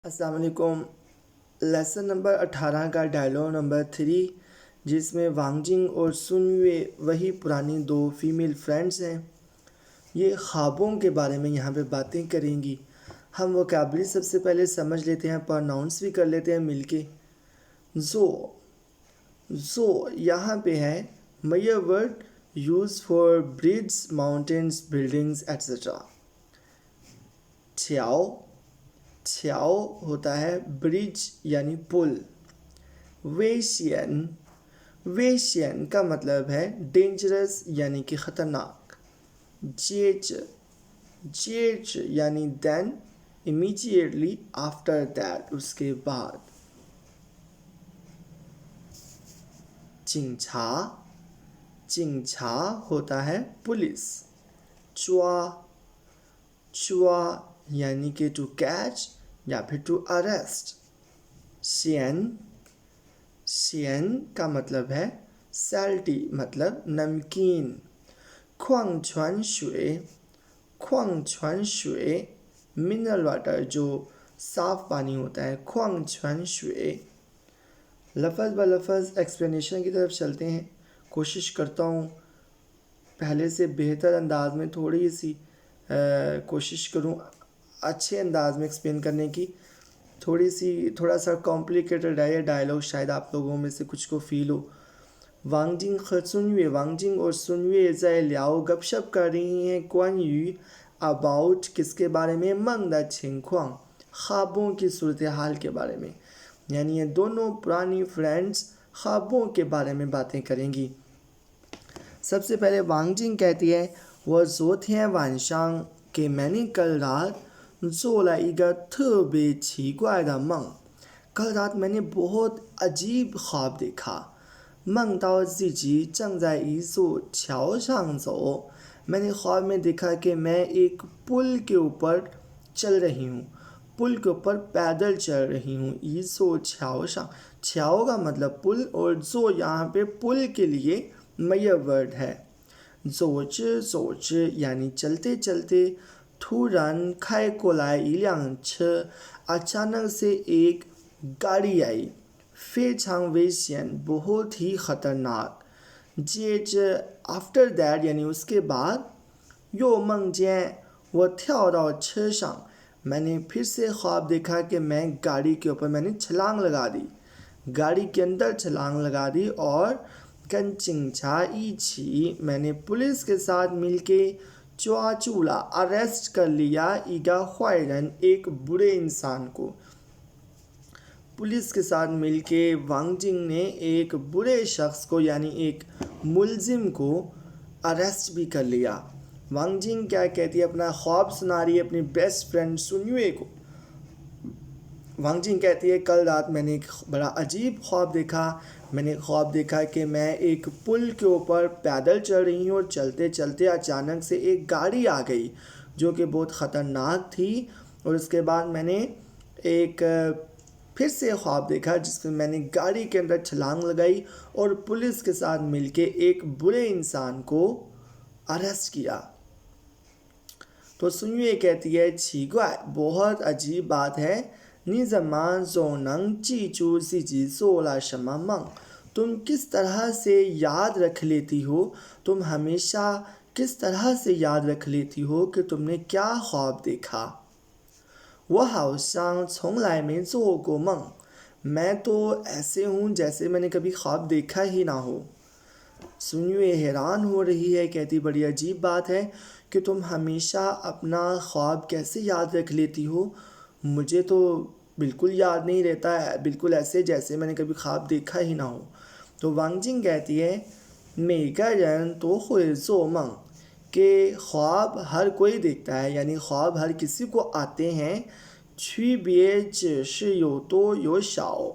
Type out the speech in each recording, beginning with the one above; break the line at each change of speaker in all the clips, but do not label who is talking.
السلام علیکم۔ Lesson number 18 کا ڈائلاگ نمبر 3، جس میں وانگ جنگ اور سن یوے وہی پرانی دو فیمیل فرینڈز ہیں، یہ خوابوں کے بارے میں یہاں پہ باتیں کریں گی۔ ہم ووکیبلری سب سے پہلے سمجھ لیتے ہیں، پروناؤنس بھی کر لیتے ہیں مل کے۔ زو یہاں پہ ہے major word use for bridges, mountains, buildings etcetera. چھیاؤ ہوتا ہے برج یعنی پل۔ ویشین کا مطلب ہے ڈینجرس یعنی کہ خطرناک۔ جیچ یعنی دین، امیجیٹلی آفٹر دیٹ اس کے بعد۔ چنچھا ہوتا ہے پولیس۔ چوا یعنی کہ ٹو کیچ یا پھر ٹو اریسٹ۔ شین کا مطلب ہے سیلٹی، مطلب نمکین۔ کھوانگ چھوان شوئے منرل واٹر جو صاف پانی ہوتا ہے، کھوانگ چھوان شوئے۔ لفظ بہ لفظ ایکسپلینیشن کی طرف چلتے ہیں۔ کوشش کرتا ہوں پہلے سے بہتر انداز میں تھوڑی سی کوشش کروں اچھے انداز میں ایکسپلین کرنے کی۔ تھوڑا سا کمپلیکیٹڈ ہے یہ ڈائلاگ، شاید آپ لوگوں میں سے کچھ کو فیل ہو۔ وانگ جنگ اور سن یوے زائے لیاؤ گپ شپ کر رہی ہیں کوان یو اباؤٹ کس کے بارے میں، منگ دا چھنگ خوانگ، خوابوں کی صورتحال کے بارے میں۔ یعنی یہ دونوں پرانی فرینڈز خوابوں کے بارے میں باتیں کریں گی۔ سب سے پہلے وانگ جنگ کہتی ہے وہ زو تھے وان شانگ کہ میں نے کل رات زو لائی گا تھبے چھی گوائے دا منگ، کل رات میں نے بہت عجیب خواب دیکھا۔ منگ تاؤ زی جی چنگ زائے ای زو چھاؤ شانگ زو، میں نے خواب میں دیکھا کہ میں ایک پل کے اوپر چل رہی ہوں، پل کے اوپر پیدل چل رہی ہوں۔ ای زو چھاؤ شانگ، چھاؤ کا مطلب پل اور زو یہاں پہ پل کے لیے میجر ورڈ ہے۔ زوچ یعنی چلتے چلتے، تھورن کھائے کو لائے ایلیانگ چھ، اچانک سے ایک گاڑی آئی، فے چھانگ ویشین بہت ہی خطرناک، جیچ آفٹر دیٹ یعنی اس کے بعد، یو منگ جین وہ تھیاؤ راؤ چھ شانگ، میں نے پھر سے خواب دیکھا کہ میں گاڑی کے اوپر میں نے چھلانگ لگا دی، گاڑی کے اندر چھلانگ لگا دی، اور کن چنگ چھا ای چھی میں نے پولیس کے ساتھ مل کے چوا چولا اریسٹ کر لیا ایگا خوائرن ایک برے انسان کو۔ پولیس کے ساتھ مل کے وانگ جنگ نے ایک برے شخص کو یعنی ایک ملزم کو اریسٹ بھی کر لیا۔ وانگ جنگ کیا کہتی ہے، اپنا خواب سنا رہی ہے اپنی بیسٹ فرینڈ سن یوے کو۔ وانگ جنگ کہتی ہے کل رات میں نے ایک بڑا عجیب خواب دیکھا، میں نے خواب دیکھا کہ میں ایک پل کے اوپر پیدل چل رہی ہوں، اور چلتے چلتے اچانک سے ایک گاڑی آ گئی جو کہ بہت خطرناک تھی، اور اس کے بعد میں نے ایک پھر سے خواب دیکھا جس میں میں نے گاڑی کے اندر چھلانگ لگائی اور پولیس کے ساتھ مل کے ایک برے انسان کو اریسٹ کیا۔ تو سن یوے کہتی ہے چھی گوائے بہت عجیب بات ہے، نی زمان زو ننگ چی چو سی جی زو لا شما منگ، تم کس طرح سے یاد رکھ لیتی ہو، تم ہمیشہ کس طرح سے یاد رکھ لیتی ہو کہ تم نے کیا خواب دیکھا۔ وہ ہاؤ شانگ چھونگ لائے میں زو گو منگ، میں تو ایسے ہوں جیسے میں نے کبھی خواب دیکھا ہی نہ ہو۔ سن یوے حیران ہو رہی ہے، کہتی بڑی عجیب بات ہے کہ تم ہمیشہ اپنا خواب کیسے یاد رکھ لیتی ہو، مجھے تو بالکل یاد نہیں رہتا ہے، بالکل ایسے جیسے میں نے کبھی خواب دیکھا ہی نہ ہو۔ تو وانگ جنگ کہتی ہے میگا رن تو خوئے زو منگ، کہ خواب ہر کوئی دیکھتا ہے، یعنی خواب ہر کسی کو آتے ہیں۔ چھوی بیے چشی یو تو یو شاؤ،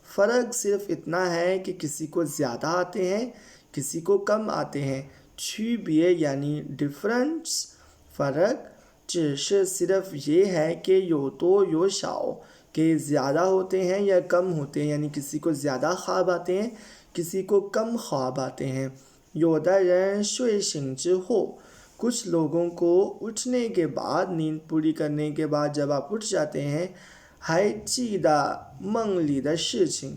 فرق صرف اتنا ہے کہ کسی کو زیادہ آتے ہیں کسی کو کم آتے ہیں۔ چھوی بیے یعنی ڈفرنس، فرق، چش صرف یہ ہے کہ یو تو یو شاؤ کہ زیادہ ہوتے ہیں یا کم ہوتے ہیں، یعنی کسی کو زیادہ خواب آتے ہیں کسی کو کم خواب آتے ہیں۔ یو دا رن شوئے شنگ چی ہو، کچھ لوگوں کو اٹھنے کے بعد، نیند پوری کرنے کے بعد جب آپ اٹھ جاتے ہیں، 还记得梦里的事情,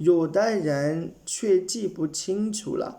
有的人却记不清楚了,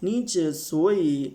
你之所以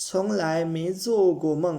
从来没做过梦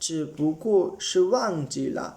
只不过是忘记了,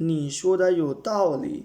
你说的有道理,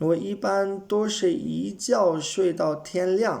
我一般都是一觉睡到天亮.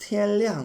天亮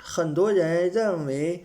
很多人认为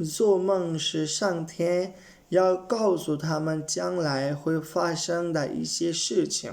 做梦是上天要告诉他们将来会发生的一些事情.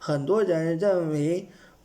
很多人认为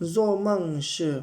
做梦是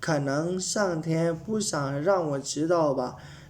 可能上天不想让我知道吧,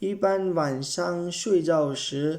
一般晚上睡觉时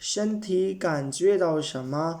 身体感觉到什么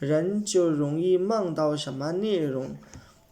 人就容易梦到什么内容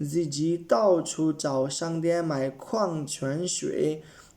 自己到处找商店买矿泉水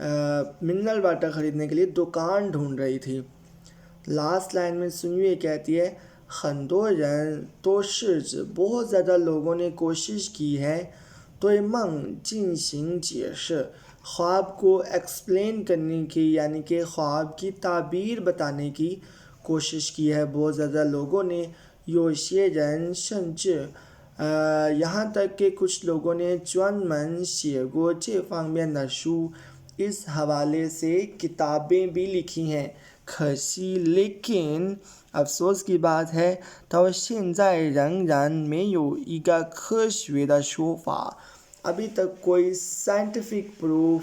منرل واٹر خریدنے کے لیے دکان ڈھونڈ رہی تھی۔ لاسٹ لائن میں سنیے کہتی ہے خندورن تو شرز بہت زیادہ لوگوں نے کوشش کی ہے تو منگ جن سنگ جیش خواب کو ایکسپلین کرنے کی یعنی کہ خواب کی تعبیر بتانے کی کوشش کی ہے بہت زیادہ لوگوں نے۔ یوشے رن شنچ یہاں تک کہ کچھ لوگوں نے چون من شیگو چے فانگ میں نشو اس حوالے سے کتابیں بھی لکھی ہیں۔ کھسی لیکن افسوس کی بات ہے تو شینزائی رنگ رن میں یو ایگا کھشویدہ شوفا ابھی تک کوئی سائنٹیفک پروف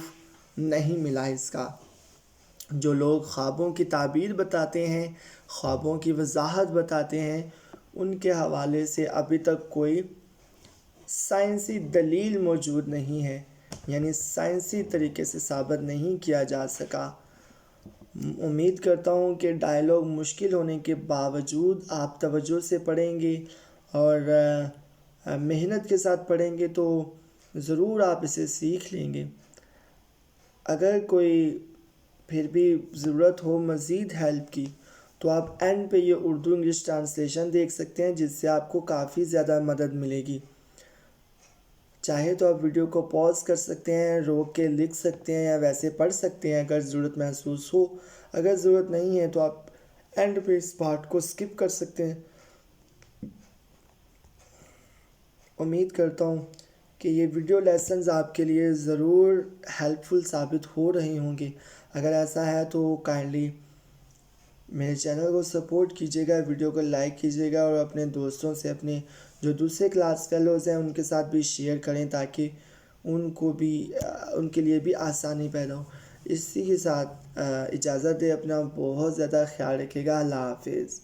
نہیں ملا اس کا۔ جو لوگ خوابوں کی تعبیر بتاتے ہیں، خوابوں کی وضاحت بتاتے ہیں، ان کے حوالے سے ابھی تک کوئی سائنسی دلیل موجود نہیں ہے، یعنی سائنسی طریقے سے ثابت نہیں کیا جا سکا۔ امید کرتا ہوں کہ ڈائلاگ مشکل ہونے کے باوجود آپ توجہ سے پڑھیں گے اور محنت کے ساتھ پڑھیں گے تو ضرور آپ اسے سیکھ لیں گے۔ اگر کوئی پھر بھی ضرورت ہو مزید ہیلپ کی تو آپ اینڈ پہ یہ اردو انگلش ٹرانسلیشن دیکھ سکتے ہیں جس سے آپ کو کافی زیادہ مدد ملے گی۔ چاہے تو آپ ویڈیو کو پاز کر سکتے ہیں، روک کے لکھ سکتے ہیں یا ویسے پڑھ سکتے ہیں اگر ضرورت محسوس ہو۔ اگر ضرورت نہیں ہے تو آپ اینڈ پہ اس پارٹ کو سکپ کر سکتے ہیں۔ امید کرتا ہوں کہ یہ ویڈیو لیسنز آپ کے لیے ضرور ہیلپ فل ثابت ہو رہے ہوں گے۔ اگر ایسا ہے تو کائنڈلی میرے چینل کو سپورٹ کیجیے گا، ویڈیو کو لائک کیجیے گا اور اپنے دوستوں سے، اپنے جو دوسرے کلاس فیلوز ہیں ان کے ساتھ بھی شیئر کریں تاکہ ان کے لیے بھی آسانی پیدا ہو۔ اسی کے ساتھ اجازت دے، اپنا بہت زیادہ خیال رکھے گا۔ اللہ حافظ۔